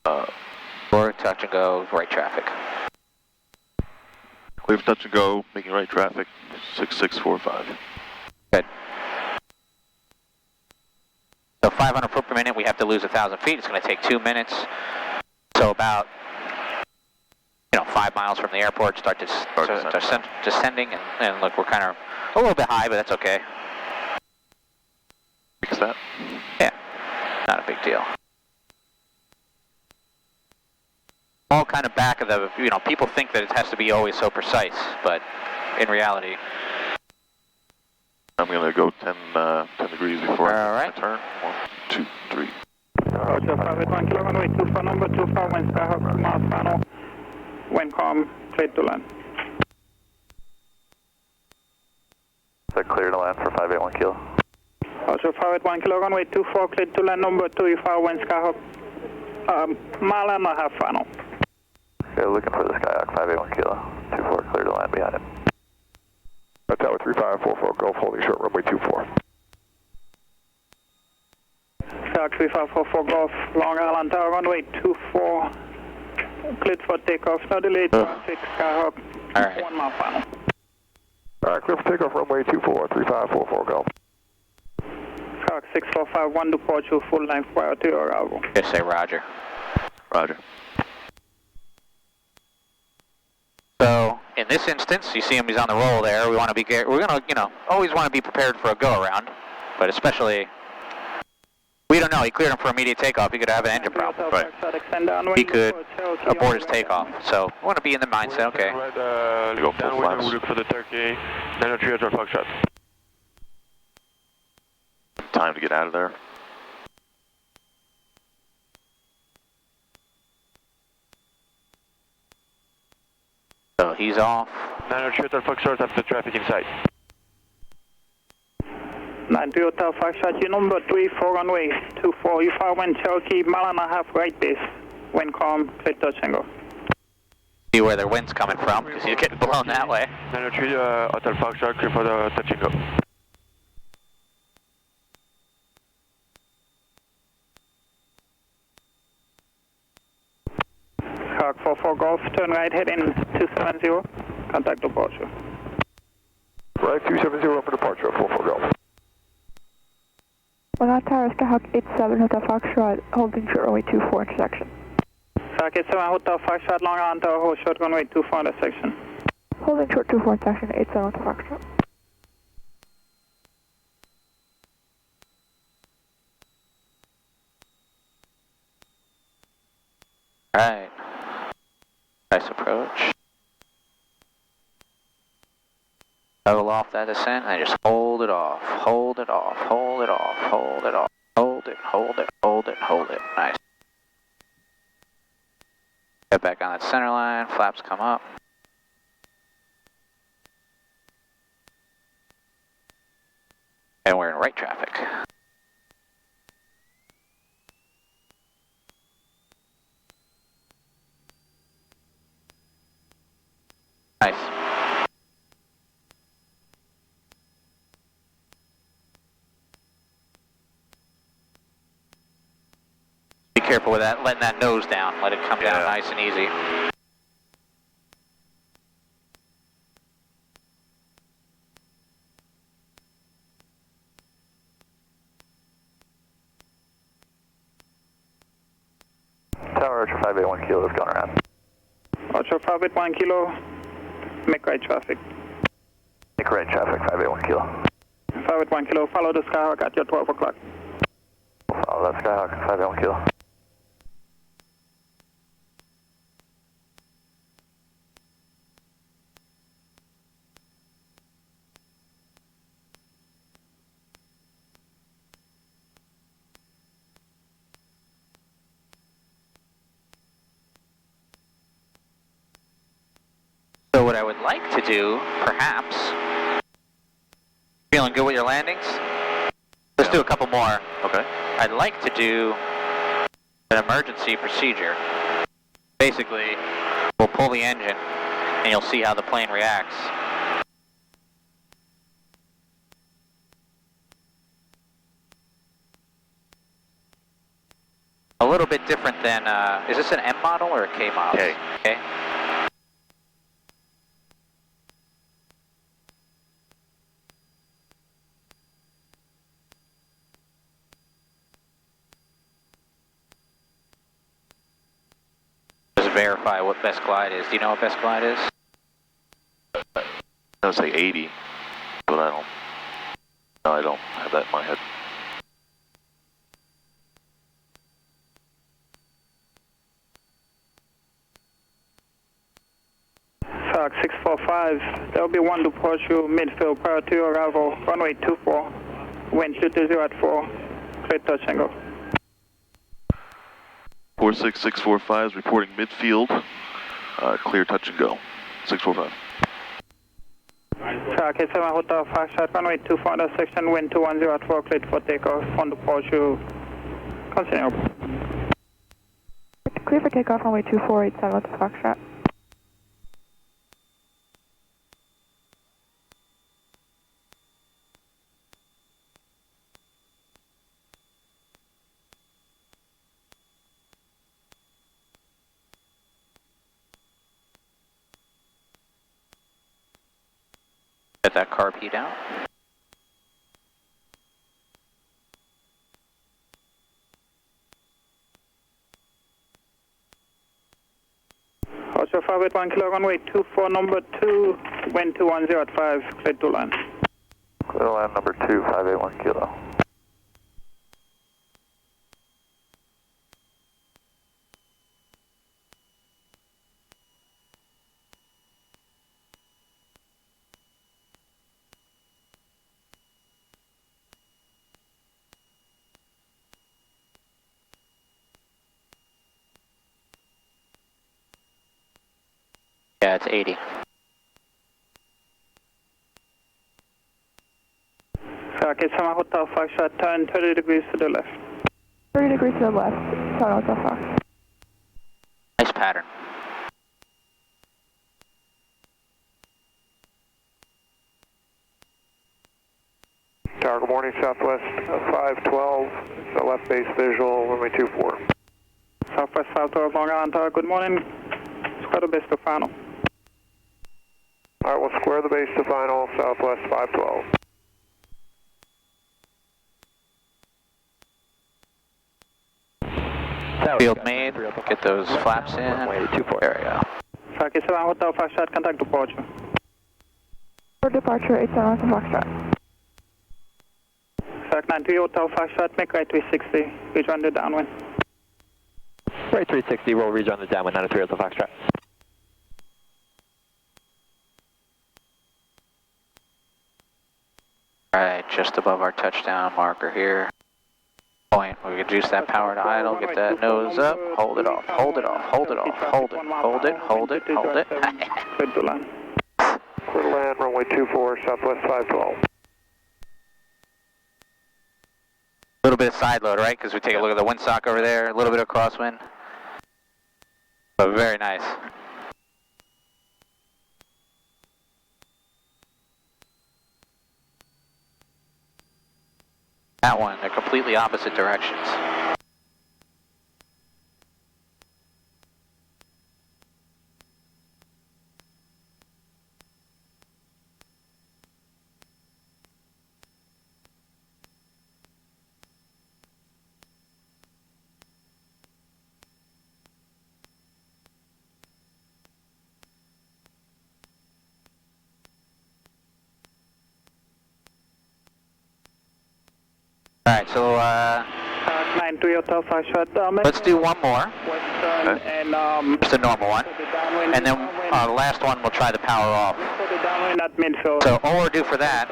Or touch and go, right traffic. Clear for touch and go, making right traffic, 6645. Good. So 500 foot per minute, we have to lose 1,000 feet. It's going to take 2 minutes. So about, 5 miles from the airport, start descending, and look, we're kind of a little bit high, but that's okay. Fix that? Yeah, not a big deal. All kind of back of the, people think that it has to be always so precise, but in reality. I'm going to go 10 degrees before I turn. 1, 2, 3. Roger, 581 kilo, runway 24, number 24, wind Skyhawk, 2 miles final. Wind calm, clear to land. So clear to land for 581 kilo. Roger, 581 kilo, runway 24, clear to land, number 24, wind Skyhawk, mile and a half final. Okay, looking for the Skyhawk, 581 kilo, 24, clear to land behind it. Tower 3544 Gulf, holding short runway 24. Skyhawk 3544 Gulf, Long Island Tower, runway 24, cleared for takeoff, no delay, traffic, Skyhawk, 1 mile final. Alright, clear for takeoff, runway 24, 3544 Gulf. Skyhawk 6451, departure full length prior to your arrival. Just say Roger. Roger. So in this instance, you see him, he's on the roll there. We're gonna, always want to be prepared for a go around, but especially, we don't know. He cleared him for immediate takeoff. He could have an engine problem. Right. He could abort his takeoff. So we want to be in the mindset. Okay. Go full flaps. Look for the turkey. 903 at Foxtrot. Time to get out of there. So he's off. 903 at Foxtrot after traffic inside. 90 Hotel Foxtrot, your number 34, runway 24, you fire wind Cherokee, mile and a half right base, wind calm, clear touch and go. See where their wind's coming from, because you're getting blown that way. 903 Hotel Foxtrot, clear for the touch and go. Shark 44 Golf, turn right heading 270, contact departure. Right 270 for departure, 44 Golf. Long Tower, Skyhawk 87, Hotel Foxtrot, holding short runway 24 intersection. Shark 87, Hotel Foxtrot, Long Island Tower, hold short runway 24 intersection. Holding short 24 intersection, 87 Hotel Foxtrot. Alright. Nice approach. Level off that descent and just hold it off. Hold it off. Hold it off. Hold it off. Hold it. Hold it. Hold it. Hold it. Nice. Get back on that center line. Flaps come up. And we're in right traffic. Nice. Be careful with that, letting that nose down. Let it come down nice and easy. Tower Archer 581 kilo is going around. Archer 581 kilo, make right traffic. Make right traffic, 581 kilo. 581 kilo, follow the Skyhawk at your 12 o'clock. Follow that Skyhawk, 581 kilo. So what I would like to do, perhaps, feeling good with your landings? Let's do a couple more. Okay. I'd like to do an emergency procedure. Basically, we'll pull the engine and you'll see how the plane reacts. A little bit different than, is this an M model or a K model? K. K. Just verify what best glide is. Do you know what best glide is? I would say 80, but I don't have that in my head. Fox 645, there will be one departure midfield prior to your arrival, runway 24, wind 220 at 4, clear touch and go. 46645 is reporting midfield, clear touch and go, 645. Fox 87 Hotel Foxtrot, runway 24 intersection, wind 210 at 4, clear for takeoff, on departure, continue. Clear for takeoff, runway 2487 Hotel Foxtrot. Get that carb heat out. Also 581 kilo, runway 24, number 2, wind 210 at 5, clear to land. Clear to land number 2, 581 kilo. Yeah, it's 80. Fox 87 Hotel Foxtrot, turn 30 degrees to the left. 30 degrees to the left, 7 Hotel Fox. Nice pattern. Tower, good morning, Southwest 512, it's a left base visual, runway 24. Southwest 512, Long Island Tower, good morning. Square the base to final. Alright, we'll square the base to final, Southwest 512. Field made. Get those flaps in. There we go. Fox 87 Hotel Foxtrot, contact departure. For departure, 87 Hotel Foxtrot. Fox 93 Hotel Foxtrot, make right 360, rejoin the downwind. Right 360, we'll rejoin the downwind, 93 Hotel Foxtrot. Alright, just above our touchdown marker here. Point. We can juice that power to idle, get that nose up, hold it off, hold it off, hold it off, hold it, hold it, hold it, hold it. Clear to land. Clear to land, runway 24, Southwest 512. A little bit of side load, right? Because we take a look at the windsock over there, a little bit of crosswind. But very nice. That one, they're completely opposite directions. Alright, so 93 Hotel Foxtrot, let's do one more. Western and Just a normal one. And then the last one, we'll try the power off. the downwind at midfield. So all we'll do for that,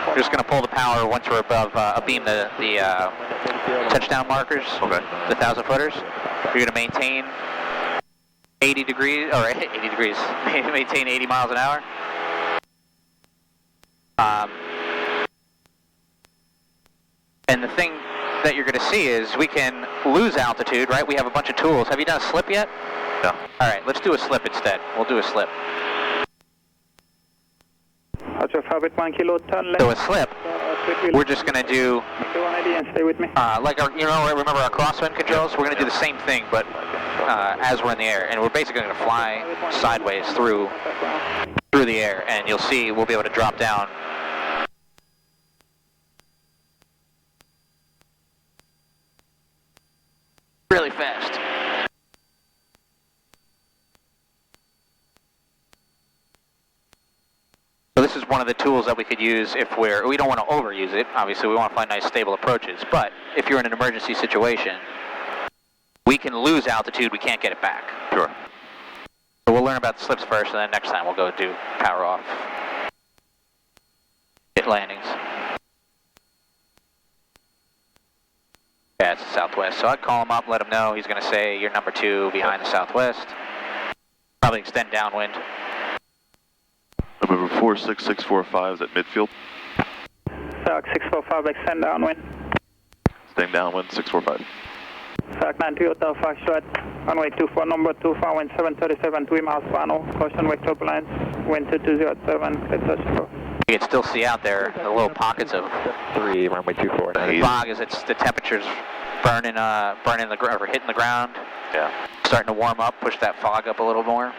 we're just going to pull the power once we're above, abeam the touchdown markers, Okay. the 1,000 footers. You're going to maintain 80 degrees, or 80 degrees, maintain 80 miles an hour. And the thing that you're going to see is we can lose altitude, right? We have a bunch of tools. Have you done a slip yet? No. All right, let's do a slip instead. We'll do a slip. Roger, 581 kilo, turn left. So a slip, we're just going to do, Do 180 and stay with me. like our, remember our crosswind controls? We're going to do the same thing, but as we're in the air. And we're basically going to fly sideways through the air, and you'll see we'll be able to drop down really fast. So this is one of the tools that we could use if we don't want to overuse it. Obviously, we want to find nice stable approaches. But if you're in an emergency situation, we can lose altitude. We can't get it back. Sure. So we'll learn about the slips first, and then next time we'll go do power off, hit landings. Yeah, it's the southwest. So I'd call him up, let him know. He's going to say you're number 2 behind the southwest. Probably extend downwind. Number 46645 is at midfield. Sark 645, extend downwind. Staying downwind, 645. Sark 90 Hotel Foxtrot, runway 24, number 24, wind 737, 3 miles per hour. Caution wake turbulence, wind 2207, clear touch and go. You can still see out there the little pockets of 3, runway 24. the fog as the temperature's burning the ground or hitting the ground. Yeah. Starting to warm up, push that fog up a little more.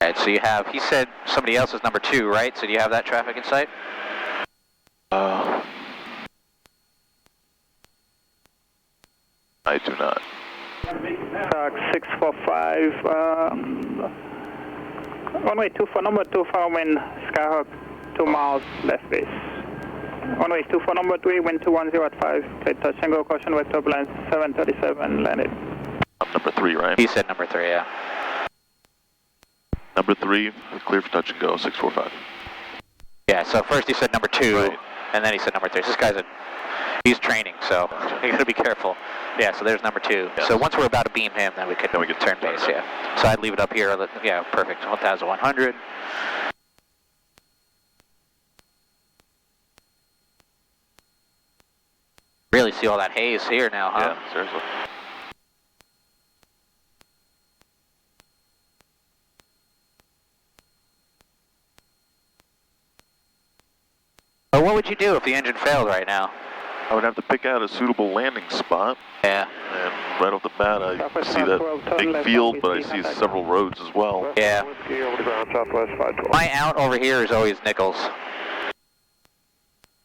Alright, so you have, he said somebody else is number 2, right? So do you have that traffic in sight? I do not. Sark 645, runway 24, number 24, wind Skyhawk 2 miles left base. Runway 24, number 3, wind 2105, clear touch and go, caution wake turbulence, 737, landed. I'm number 3, right? He said number 3, yeah. Number 3, clear for touch and go, 645. Yeah, so first he said number 2, Right. and then he said number 3. This guy's he's training, so you gotta be careful. Yeah, so there's number 2. Yes. So once we're about to beam him, then we could turn base, yeah. So I'd leave it up here, yeah, perfect, 1,100. Really see all that haze here now, huh? Yeah, seriously. But what would you do if the engine failed right now? I would have to pick out a suitable landing spot. Yeah. And right off the bat, I see that big field, but I see several roads as well. Yeah. Whiskey over the ground, southwest 512. My out over here is always Nichols.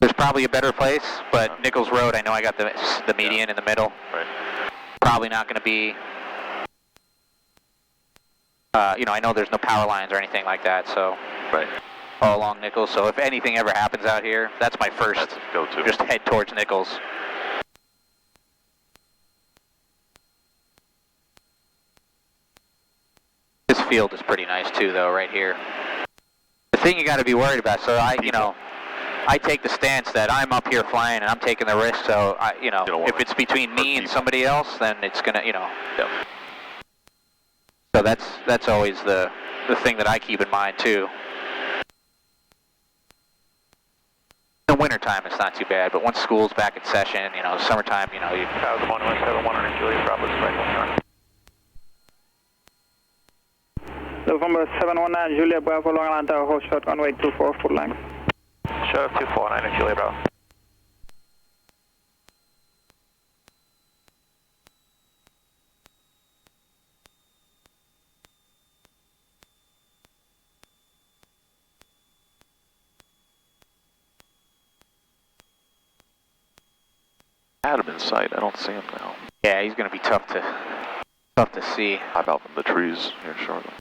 There's probably a better place, but Nichols Road, I know I got the median in the middle. Right. Probably not going to be, I know there's no power lines or anything like that, so. Right. All along Nichols, so if anything ever happens out here, that's my first That's go-to. Just head towards Nichols. This field is pretty nice too, though, right here. The thing you got to be worried about, so I take the stance that I'm up here flying and I'm taking the risk, so if it's between me and somebody else, then it's gonna, Yep. So that's always the thing that I keep in mind too. In the wintertime, it's not too bad, but once school's back in session, summertime, you. 171 Julia, Bravo, strike. November 719, Julia Bravo, Long Island Tower, hold short, runway 24, full length. Show 249 Julia, Bravo. Had him in sight. I don't see him now. Yeah, he's going to be tough to see. I'm out from the trees here shortly.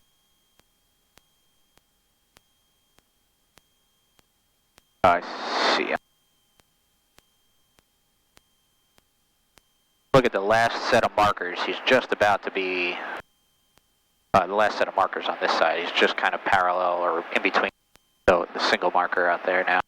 I see him. Look at the last set of markers. He's just about to be, the last set of markers on this side. He's just kind of parallel or in between the single marker out there now.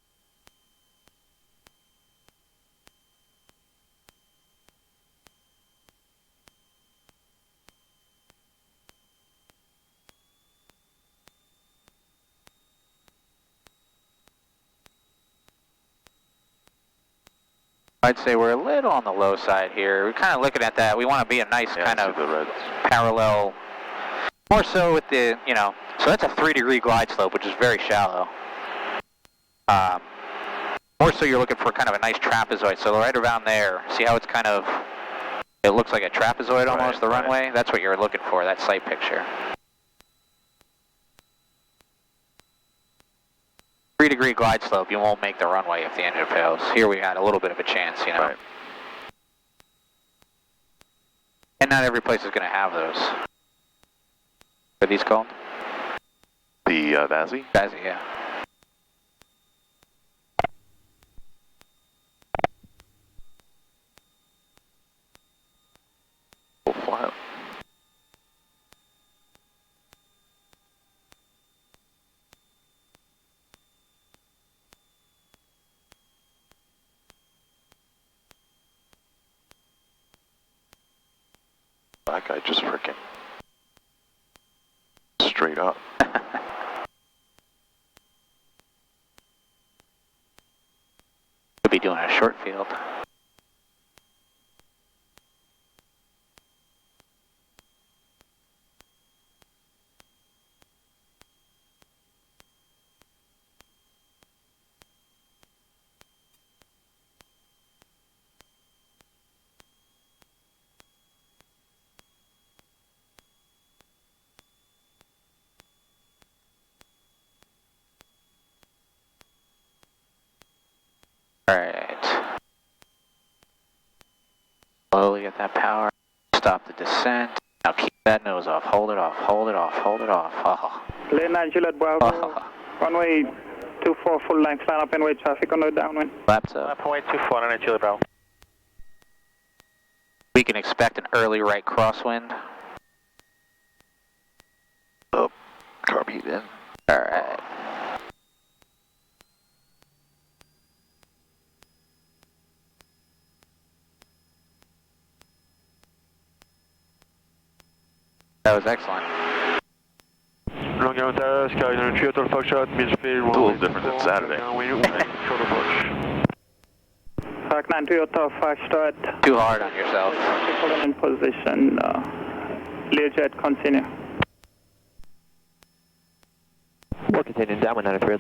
I'd say we're a little on the low side here. We're kind of looking at that. We want to be a nice kind of parallel, more so with the, you know, so that's a 3-degree glide slope, which is very shallow. More so you're looking for kind of a nice trapezoid. So right around there, see how it's kind of, it looks like a trapezoid almost, the runway? That's what you're looking for, that sight picture. 3-degree glide slope, you won't make the runway if the engine fails. Here we got a little bit of a chance, you know. Right. And not every place is going to have those. What are these called? The VASI? VASI, yeah. Full flat. That guy just freaking straight up. Could be doing a short field. Alright. Slowly get that power. Stop the descent. Now keep that nose off. Hold it off. Hold it off. Hold it off. Oh. Lane 9 Juliet Bravo. Oh. Runway 24 full length, line up and wait traffic on the downwind. Flaps up. Runway 24, 9 Juliet Bravo. We can expect an early right crosswind. Oh, carb heat in. Alright. That was excellent. It's a little different than Saturday. Park 9 Toyota Foxtrot. Too hard on yourself. In position. Learjet, continue. We'll continue downwind 93.